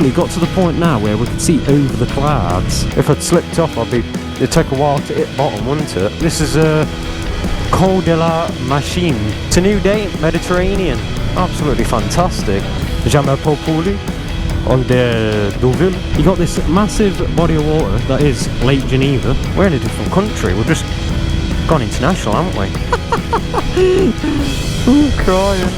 literally got to the point now where we can see over the clouds. If I'd slipped off, it'd take a while to hit bottom, wouldn't it? This is a Cordet machine. It's a new day, Mediterranean. Absolutely fantastic. Jamais pas Pooley on the Deauville. You got this massive body of water that is Lake Geneva. We're in a different country. We've just gone international, haven't we? Ooh, crying.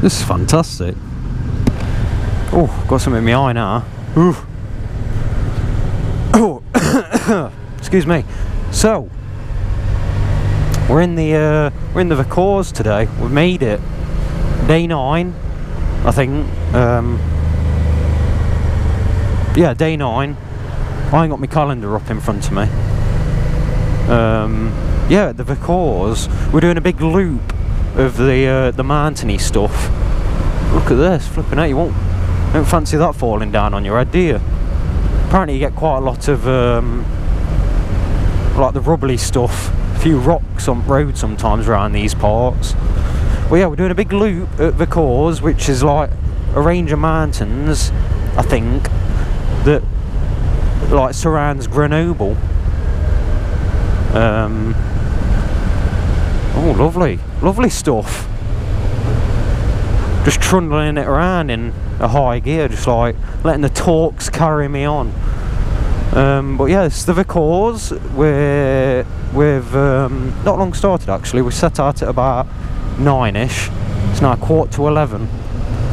This is fantastic. Oh, got something in my eye now. Ooh. Oh, excuse me. So, we're in the Vercors today. We've made it. Day 9, I think. Yeah, day 9. I ain't got my calendar up in front of me. Yeah, the Vercors. We're doing a big loop of the mountainy stuff. Look at this, flipping out. You don't fancy that falling down on your head, do you? Apparently you get quite a lot of like the rubbly stuff, a few rocks on road sometimes around these parts. Well, yeah, we're doing a big loop at Vercors, which is like a range of mountains, I think, that like surrounds Grenoble. Oh, lovely stuff. Just trundling it around in a high gear, just like letting the torques carry me on. But yeah, it's the Vercors. We've not long started actually. We set out at about 9ish. It's now 11:15.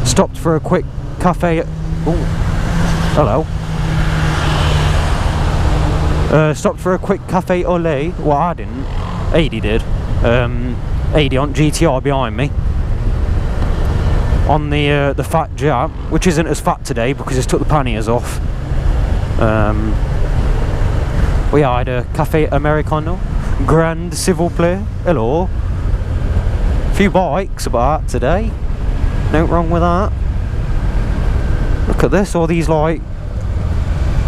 Stopped for a quick cafe. Oh, hello. Stopped for a quick cafe au lait. Well, I didn't. Adi did. Adi on GTR behind me. On the fat jab, which isn't as fat today because it's took the panniers off. We had a cafe americano, grand s'il vous plaît. Hello. A few bikes about today. No wrong with that. Look at this, all these like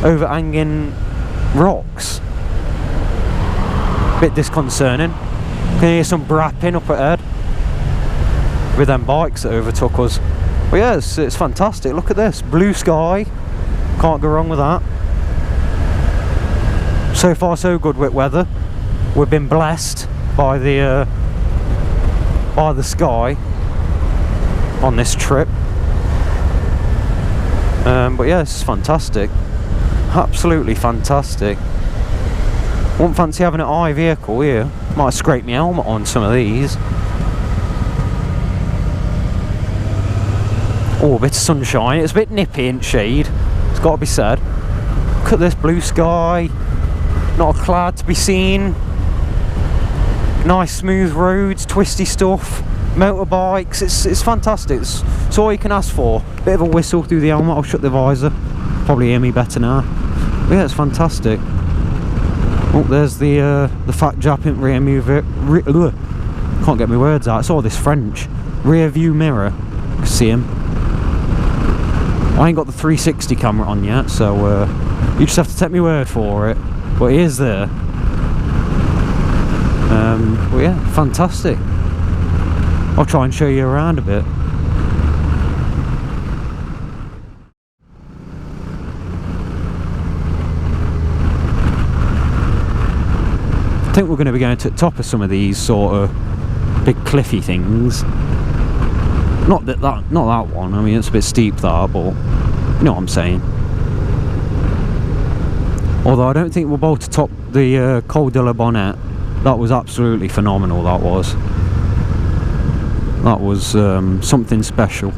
overhanging rocks. Bit disconcerting. Can hear some brapping up ahead with them bikes that overtook us. But yeah, it's fantastic. Look at this, blue sky. Can't go wrong with that. So far so good with weather. We've been blessed by the sky on this trip. But yeah, it's fantastic. Absolutely fantastic. Wouldn't fancy having an eye vehicle here. Might scrape my helmet on some of these. Oh, a bit of sunshine. It's a bit nippy in shade. It's got to be said. Look at this blue sky. Not a cloud to be seen. Nice smooth roads, twisty stuff. Motorbikes. It's fantastic. It's all you can ask for. Bit of a whistle through the helmet. I'll shut the visor. Probably hear me better now. But yeah, it's fantastic. Oh, there's the fat Japan rear mirror. Can't get my words out. It's all this French. Rear view mirror. See him. I ain't got the 360 camera on yet, so you just have to take my word for it. But he is there. But yeah, fantastic. I'll try and show you around a bit. I think we're going to be going to the top of some of these sort of big cliffy things. Not that one. I mean, it's a bit steep there, but you know what I'm saying. Although I don't think we're able to top the Col de la Bonnet. That was absolutely phenomenal. That was something special.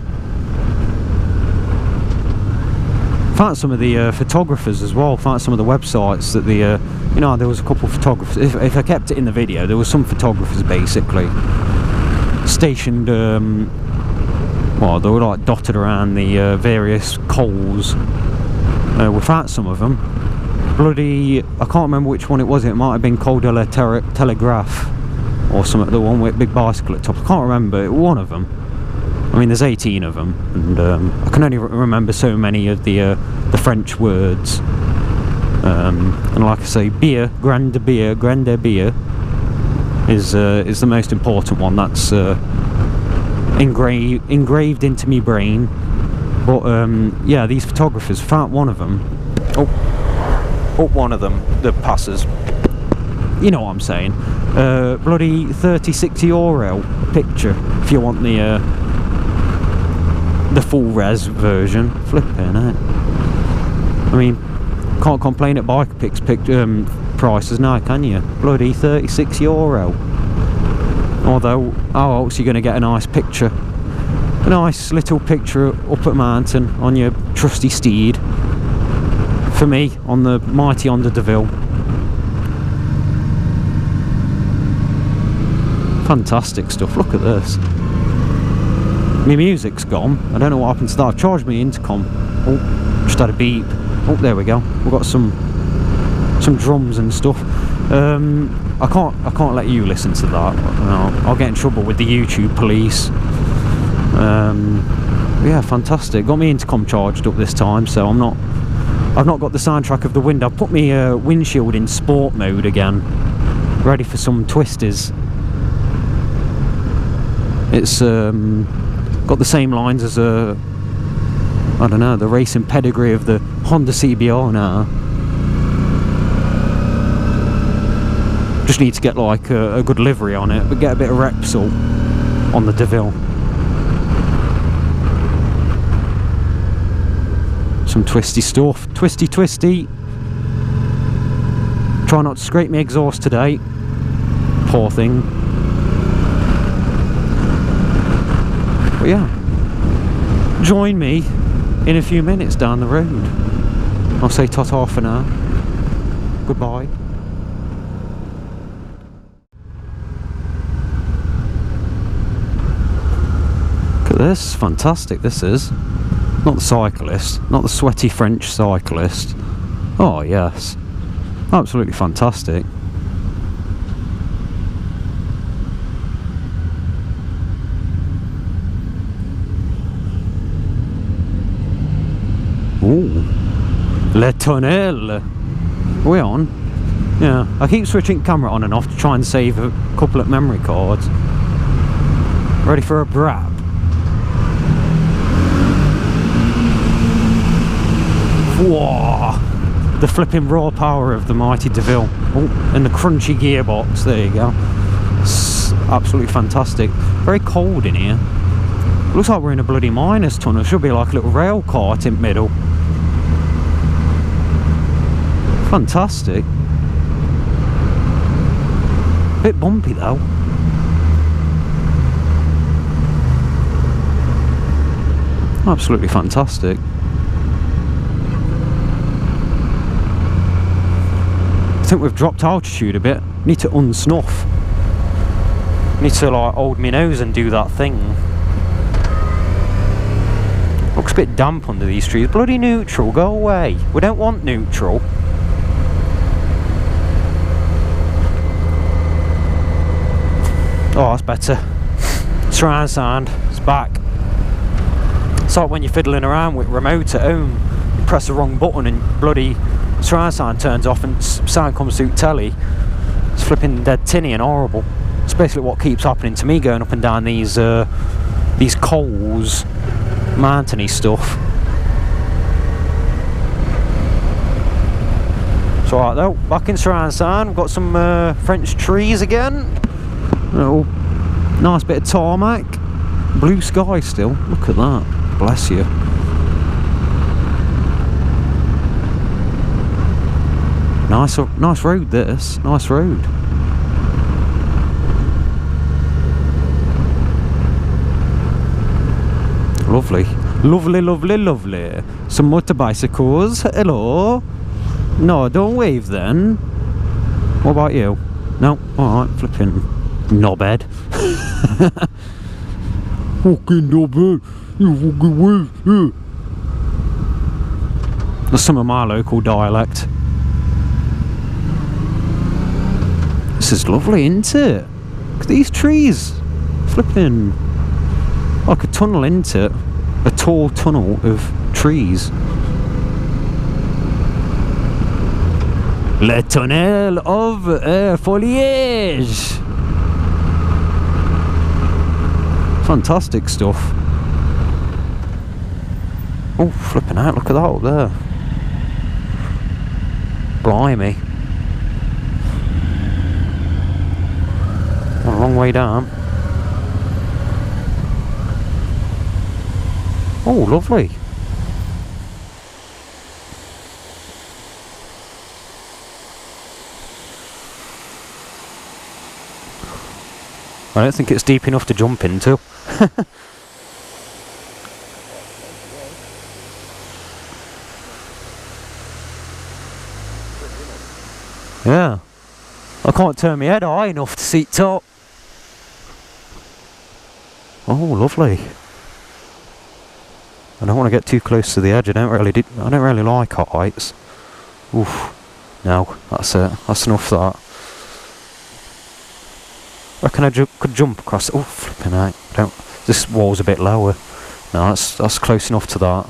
Found some of the photographers as well. Found some of the websites that the you know, there was a couple of photographers. If I kept it in the video, there was some photographers basically stationed. Well, they were like dotted around the various cols. We found some of them. Bloody, I can't remember which one it was. It might have been Col de la Telegraph or something, the one with big bicycle at top. I can't remember, one of them. I mean, there's 18 of them, and I can only remember so many of the French words. And like I say, beer, grande beer is the most important one. That's engraved into me brain. But yeah, these photographers found one of them. Oh, one of them that passes. You know what I'm saying? Bloody 36 euro picture if you want the full res version. Flipping it. I mean, can't complain at bike pics prices now, can you? Bloody 36 euro. Although, how else are you going to get a nice picture? A nice little picture up at mountain on your trusty steed. For me, on the mighty Honda Deauville. Fantastic stuff. Look at this. My music's gone. I don't know what happened to that. I've charged my intercom. Oh, just had a beep. Oh, there we go. We've got some drums and stuff. I can't let you listen to that. I'll get in trouble with the YouTube police. Yeah, fantastic. Got my intercom charged up this time, so I've not got the soundtrack of the wind. I've put my windshield in sport mode again, ready for some twisties. It's got the same lines as I don't know, the racing pedigree of the Honda CBR now. Just need to get like a good livery on it, but get a bit of Repsol on the Deauville. Some twisty stuff. Twisty. Try not to scrape my exhaust today. Poor thing. But yeah. Join me in a few minutes down the road. I'll say ta-ta for now. Goodbye. Look at this. Fantastic this is. Not the cyclist, not the sweaty French cyclist. Oh yes, absolutely fantastic. Ooh, Le Tunnel. Are we on? Yeah, I keep switching camera on and off to try and save a couple of memory cards. Ready for a brab? Whoa! The flipping raw power of the mighty Deauville. Oh, and the crunchy gearbox. There you go. It's absolutely fantastic. Very cold in here. Looks like we're in a bloody miner's tunnel. Should be like a little rail cart in the middle. Fantastic. Bit bumpy though. Absolutely fantastic. I think we've dropped altitude a bit. Need to unsnuff. Need to like hold my nose and do that thing. Looks a bit damp under these trees. Bloody neutral, go away. We don't want neutral. Oh, that's better. Surround sound, it's back. It's like when you're fiddling around with remote at home. You press the wrong button and bloody surround sound turns off and sound comes through telly. It's flipping dead tinny and horrible. It's basically what keeps happening to me going up and down these coals, mountainy stuff. It's alright though, back in surround sound. We've got some French trees again. Oh, nice bit of tarmac. Blue sky still. Look at that. Bless you. Nice road this. Nice road. Lovely. Lovely. Some motor bicycles. Hello. No, don't wave then. What about you? No? Alright, flipping knobhead. Fucking knobhead. You fucking wave. Yeah. That's some of my local dialect. This is lovely, isn't it? Look at these trees. Flipping like a tunnel into it. A tall tunnel of trees. Le tunnel of foliage. Fantastic stuff. Oh, flipping out, look at that up there. Blimey. A long way down. Oh, lovely. I don't think it's deep enough to jump into. Yeah. I can't turn my head high enough to see top. Oh, lovely. I don't want to get too close to the edge. I don't really like heights. Oof. No, that's it. That's enough of that. I reckon I could jump across. Oh, flipping out. This wall's a bit lower. No, that's close enough to that.